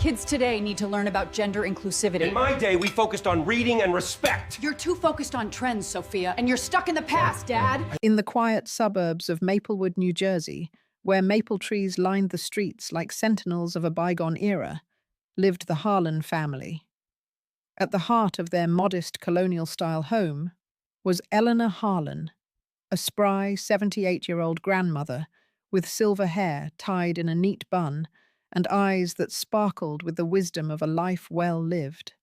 Kids today need to learn about gender inclusivity. In my day, we focused on reading and respect. You're too focused on trends, Sophia, and you're stuck in the past, Dad. In the quiet suburbs of Maplewood, New Jersey, where maple trees lined the streets like sentinels of a bygone era, lived the Harlan family. At the heart of their modest colonial-style home was Eleanor Harlan, a spry 78-year-old grandmother with silver hair tied in a neat bun and eyes that sparkled with the wisdom of a life well lived.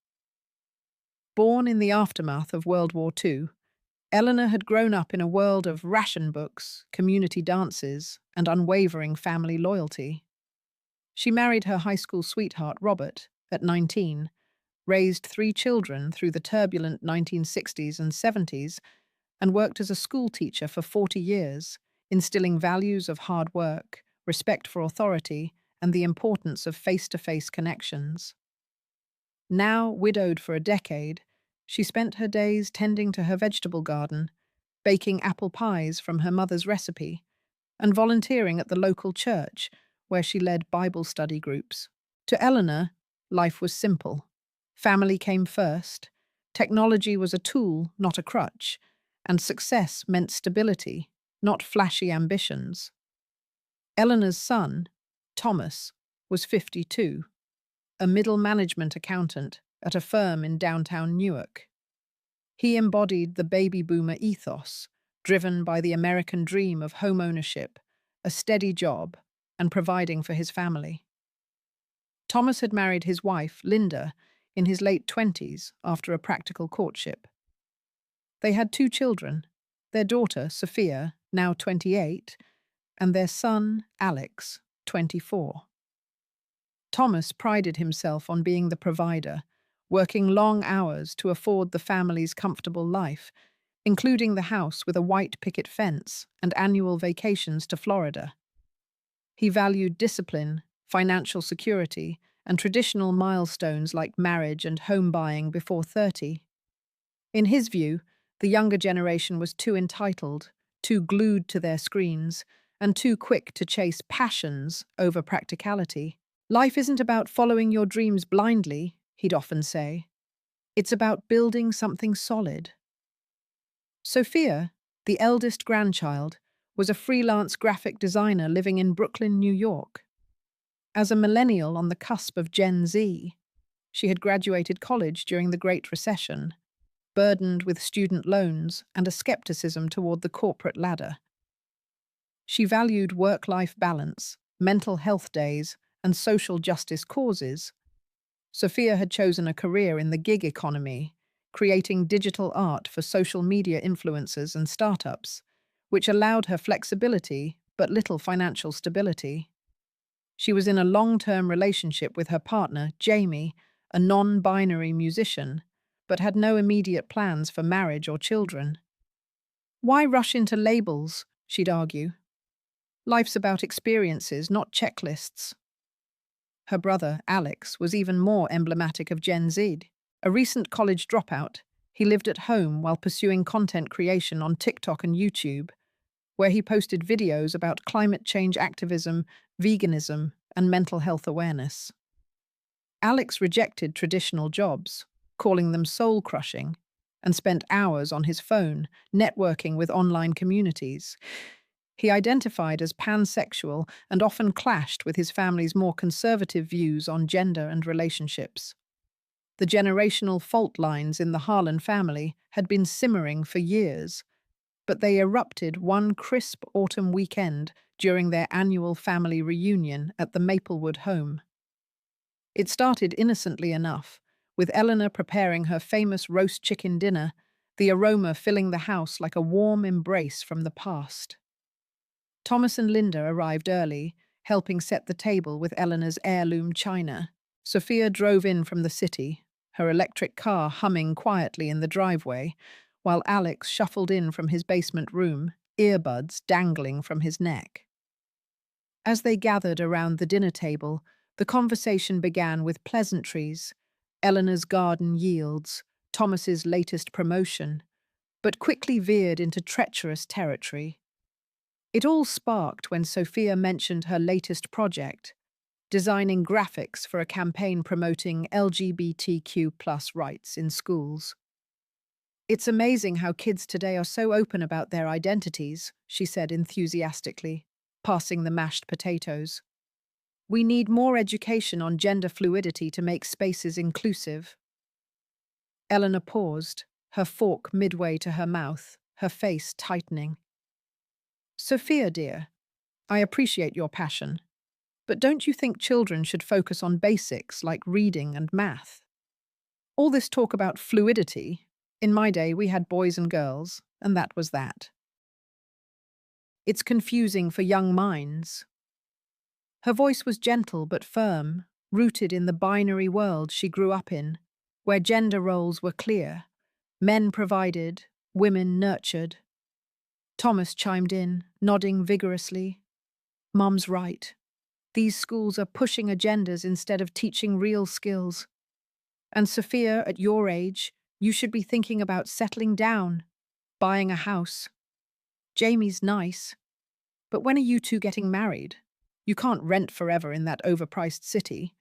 Born in the aftermath of World War II, Eleanor had grown up in a world of ration books, community dances, and unwavering family loyalty. She married her high school sweetheart, Robert, at 19, raised 3 children through the turbulent 1960s and 70s, and worked as a school teacher for 40 years, instilling values of hard work, respect for authority, and the importance of face-to-face connections. Now widowed for a decade, she spent her days tending to her vegetable garden, baking apple pies from her mother's recipe, and volunteering at the local church, where she led Bible study groups. To Eleanor, life was simple. Family came first, technology was a tool, not a crutch, and success meant stability, not flashy ambitions. Eleanor's son, Thomas, was 52, a middle management accountant at a firm in downtown Newark. He embodied the baby boomer ethos, driven by the American dream of home ownership, a steady job, and providing for his family. Thomas had married his wife, Linda, in his late 20s after a practical courtship. They had 2 children, their daughter, Sophia, now 28, and their son, Alex, 24. Thomas prided himself on being the provider, working long hours to afford the family's comfortable life, including the house with a white picket fence and annual vacations to Florida. He valued discipline, financial security, and traditional milestones like marriage and home buying before 30. In his view, the younger generation was too entitled, too glued to their screens, and too quick to chase passions over practicality. Life isn't about following your dreams blindly, he'd often say. It's about building something solid. Sophia, the eldest grandchild, was a freelance graphic designer living in Brooklyn, New York. As a millennial on the cusp of Gen Z, she had graduated college during the Great Recession, burdened with student loans and a skepticism toward the corporate ladder. She valued work-life balance, mental health days, and social justice causes. Sophia had chosen a career in the gig economy, creating digital art for social media influencers and startups, which allowed her flexibility but little financial stability. She was in a long-term relationship with her partner, Jamie, a non-binary musician, but had no immediate plans for marriage or children. Why rush into labels, she'd argue. Life's about experiences, not checklists. Her brother, Alex, was even more emblematic of Gen Z. A recent college dropout, he lived at home while pursuing content creation on TikTok and YouTube, where he posted videos about climate change activism, veganism, and mental health awareness. Alex rejected traditional jobs, calling them soul-crushing, and spent hours on his phone, networking with online communities. He identified as pansexual and often clashed with his family's more conservative views on gender and relationships. The generational fault lines in the Harlan family had been simmering for years, but they erupted one crisp autumn weekend during their annual family reunion at the Maplewood home. It started innocently enough, with Eleanor preparing her famous roast chicken dinner, the aroma filling the house like a warm embrace from the past. Thomas and Linda arrived early, helping set the table with Eleanor's heirloom china. Sophia drove in from the city, her electric car humming quietly in the driveway, while Alex shuffled in from his basement room, earbuds dangling from his neck. As they gathered around the dinner table, the conversation began with pleasantries, Eleanor's garden yields, Thomas's latest promotion, but quickly veered into treacherous territory. It all sparked when Sophia mentioned her latest project, designing graphics for a campaign promoting LGBTQ+ rights in schools. It's amazing how kids today are so open about their identities, she said enthusiastically, passing the mashed potatoes. We need more education on gender fluidity to make spaces inclusive. Eleanor paused, her fork midway to her mouth, her face tightening. Sophia, dear, I appreciate your passion, but don't you think children should focus on basics like reading and math? All this talk about fluidity, in my day we had boys and girls, and that was that. It's confusing for young minds. Her voice was gentle but firm, rooted in the binary world she grew up in, where gender roles were clear. Men provided, women nurtured. Thomas chimed in, nodding vigorously. Mum's right. These schools are pushing agendas instead of teaching real skills. And Sophia, at your age, you should be thinking about settling down, buying a house. Jamie's nice, but when are you two getting married? You can't rent forever in that overpriced city.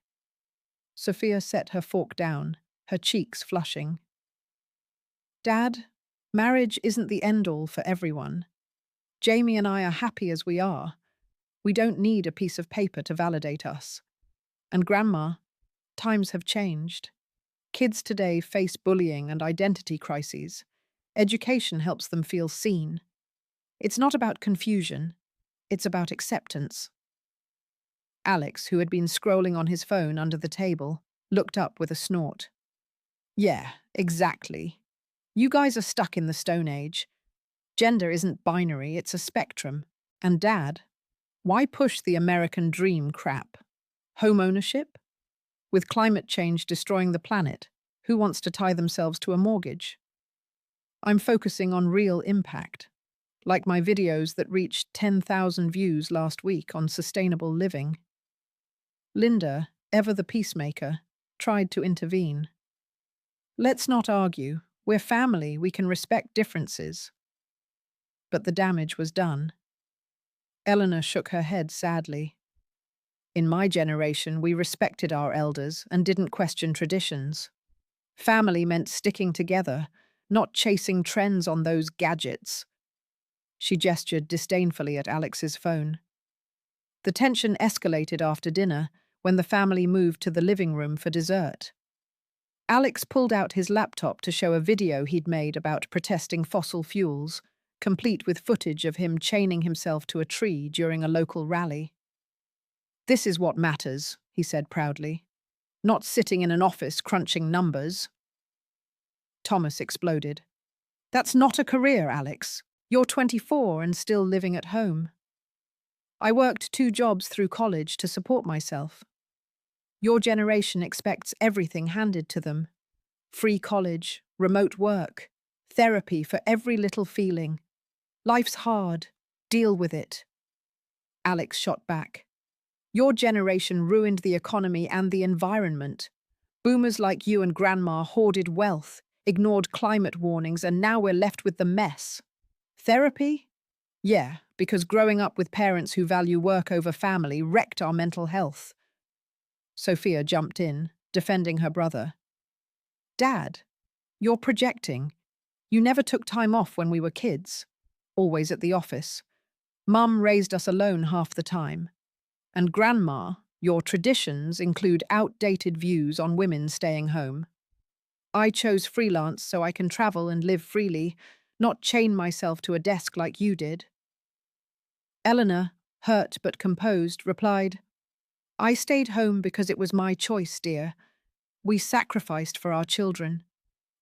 Sophia set her fork down, her cheeks flushing. Dad, marriage isn't the end-all for everyone. Jamie and I are happy as we are. We don't need a piece of paper to validate us. And Grandma, times have changed. Kids today face bullying and identity crises. Education helps them feel seen. It's not about confusion, it's about acceptance. Alex, who had been scrolling on his phone under the table, looked up with a snort. Yeah, exactly. You guys are stuck in the Stone Age. Gender isn't binary, it's a spectrum. And Dad, why push the American dream crap? Home ownership? With climate change destroying the planet, who wants to tie themselves to a mortgage? I'm focusing on real impact, like my videos that reached 10,000 views last week on sustainable living. Linda, ever the peacemaker, tried to intervene. Let's not argue. We're family, we can respect differences. But the damage was done. Eleanor shook her head sadly. In my generation, we respected our elders and didn't question traditions. Family meant sticking together, not chasing trends on those gadgets. She gestured disdainfully at Alex's phone. The tension escalated after dinner when the family moved to the living room for dessert. Alex pulled out his laptop to show a video he'd made about protesting fossil fuels, complete with footage of him chaining himself to a tree during a local rally. This is what matters, he said proudly. Not sitting in an office crunching numbers. Thomas exploded. That's not a career, Alex. You're 24 and still living at home. I worked 2 jobs through college to support myself. Your generation expects everything handed to them. Free college, remote work, therapy for every little feeling. Life's hard. Deal with it. Alex shot back. Your generation ruined the economy and the environment. Boomers like you and Grandma hoarded wealth, ignored climate warnings, and now we're left with the mess. Therapy? Yeah, because growing up with parents who value work over family wrecked our mental health. Sophia jumped in, defending her brother. Dad, you're projecting. You never took time off when we were kids. Always at the office. Mum raised us alone half the time. And Grandma, your traditions include outdated views on women staying home. I chose freelance so I can travel and live freely, not chain myself to a desk like you did. Eleanor, hurt but composed, replied, I stayed home because it was my choice, dear. We sacrificed for our children.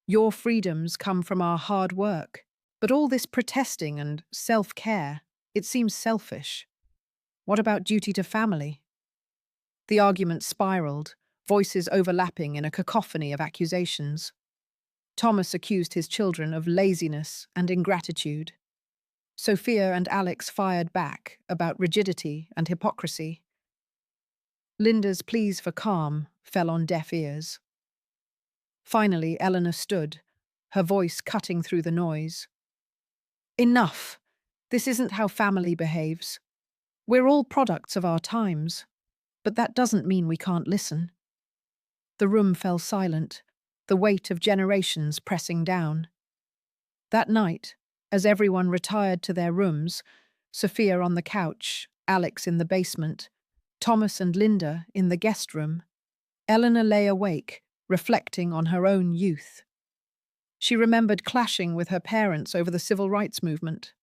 Your freedoms come from our hard work. But all this protesting and self-care, it seems selfish. What about duty to family? The argument spiraled, voices overlapping in a cacophony of accusations. Thomas accused his children of laziness and ingratitude. Sophia and Alex fired back about rigidity and hypocrisy. Linda's pleas for calm fell on deaf ears. Finally, Eleanor stood, her voice cutting through the noise. Enough! This isn't how family behaves. We're all products of our times. But that doesn't mean we can't listen. The room fell silent, the weight of generations pressing down. That night, as everyone retired to their rooms, Sophia on the couch, Alex in the basement, Thomas and Linda in the guest room, Eleanor lay awake, reflecting on her own youth. She remembered clashing with her parents over the civil rights movement.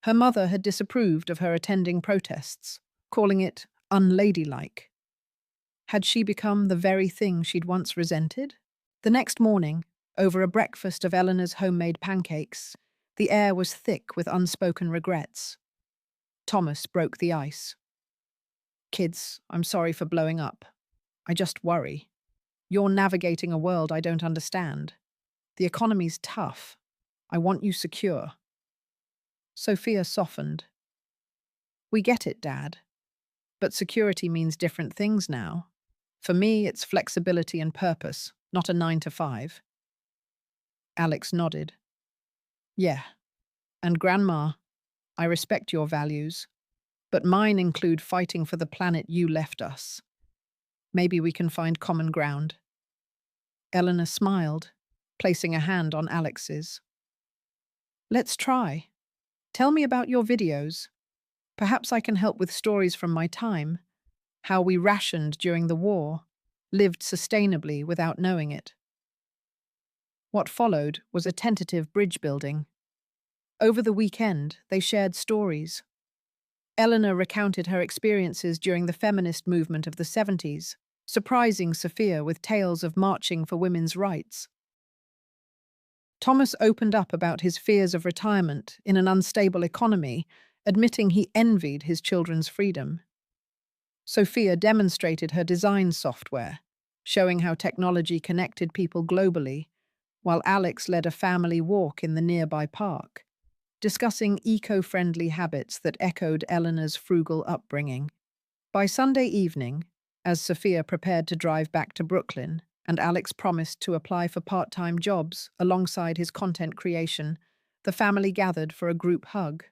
Her mother had disapproved of her attending protests, calling it unladylike. Had she become the very thing she'd once resented? The next morning, over a breakfast of Eleanor's homemade pancakes, the air was thick with unspoken regrets. Thomas broke the ice. "Kids, I'm sorry for blowing up. I just worry. You're navigating a world I don't understand. The economy's tough. I want you secure." Sophia softened. "We get it, Dad. But security means different things now. For me, it's flexibility and purpose, not a 9 to 5. Alex nodded. "Yeah. And Grandma, I respect your values, but mine include fighting for the planet you left us. Maybe we can find common ground." Eleanor smiled, placing a hand on Alex's. "Let's try. Tell me about your videos. Perhaps I can help with stories from my time, how we rationed during the war, lived sustainably without knowing it." What followed was a tentative bridge building. Over the weekend, they shared stories. Eleanor recounted her experiences during the feminist movement of the 70s, surprising Sophia with tales of marching for women's rights. Thomas opened up about his fears of retirement in an unstable economy, admitting he envied his children's freedom. Sophia demonstrated her design software, showing how technology connected people globally, while Alex led a family walk in the nearby park, discussing eco-friendly habits that echoed Eleanor's frugal upbringing. By Sunday evening, as Sophia prepared to drive back to Brooklyn, and Alex promised to apply for part-time jobs alongside his content creation, the family gathered for a group hug.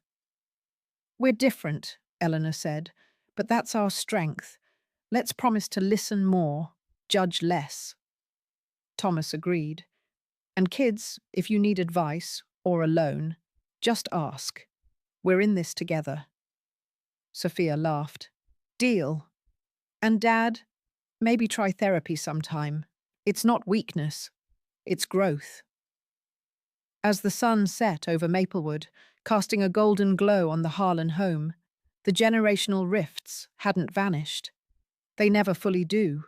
"We're different," Eleanor said, "but that's our strength. Let's promise to listen more, judge less." Thomas agreed. "And kids, if you need advice or a loan, just ask. We're in this together." Sophia laughed. "Deal. And Dad, maybe try therapy sometime. It's not weakness, it's growth." As the sun set over Maplewood, casting a golden glow on the Harlan home, the generational rifts hadn't vanished. They never fully do.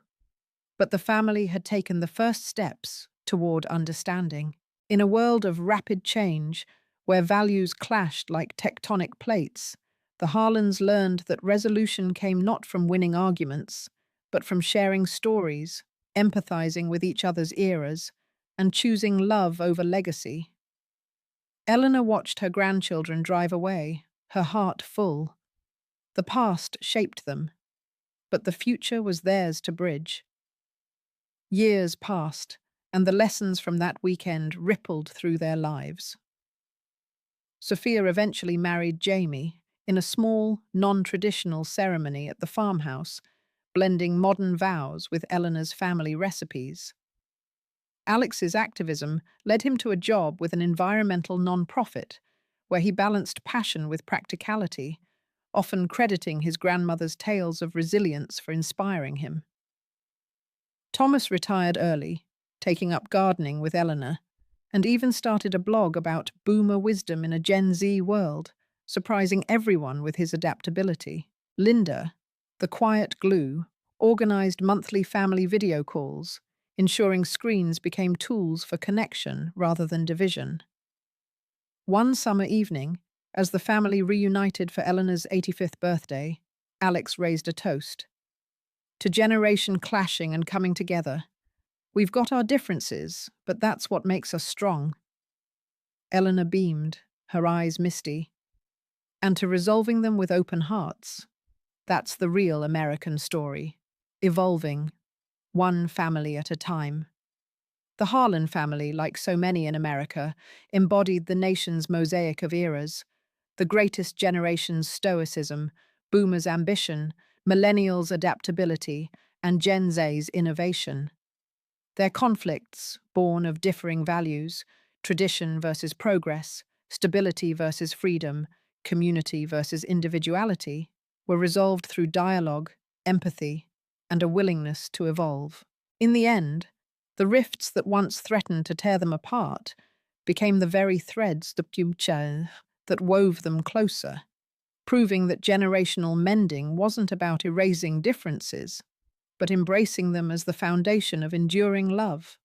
But the family had taken the first steps toward understanding. In a world of rapid change, where values clashed like tectonic plates, the Harlans learned that resolution came not from winning arguments, but from sharing stories, empathizing with each other's eras, and choosing love over legacy. Eleanor watched her grandchildren drive away, her heart full. The past shaped them, but the future was theirs to bridge. Years passed, and the lessons from that weekend rippled through their lives. Sophia eventually married Jamie in a small, non-traditional ceremony at the farmhouse, blending modern vows with Eleanor's family recipes. Alex's activism led him to a job with an environmental non-profit, where he balanced passion with practicality, often crediting his grandmother's tales of resilience for inspiring him. Thomas retired early, taking up gardening with Eleanor, and even started a blog about boomer wisdom in a Gen Z world, surprising everyone with his adaptability. Linda, the quiet glue, organized monthly family video calls, ensuring screens became tools for connection rather than division. One summer evening, as the family reunited for Eleanor's 85th birthday, Alex raised a toast. To generation clashing and coming together. We've got our differences, but that's what makes us strong. Eleanor beamed, her eyes misty. And to resolving them with open hearts. That's the real American story. Evolving, one family at a time. The Harlan family, like so many in America, embodied the nation's mosaic of eras, the greatest generation's stoicism, boomers' ambition, Millennials' adaptability, and Gen Z's innovation. Their conflicts, born of differing values, tradition versus progress, stability versus freedom, community versus individuality, were resolved through dialogue, empathy, and a willingness to evolve. In the end, the rifts that once threatened to tear them apart became the very threads that wove them closer, proving that generational mending wasn't about erasing differences, but embracing them as the foundation of enduring love.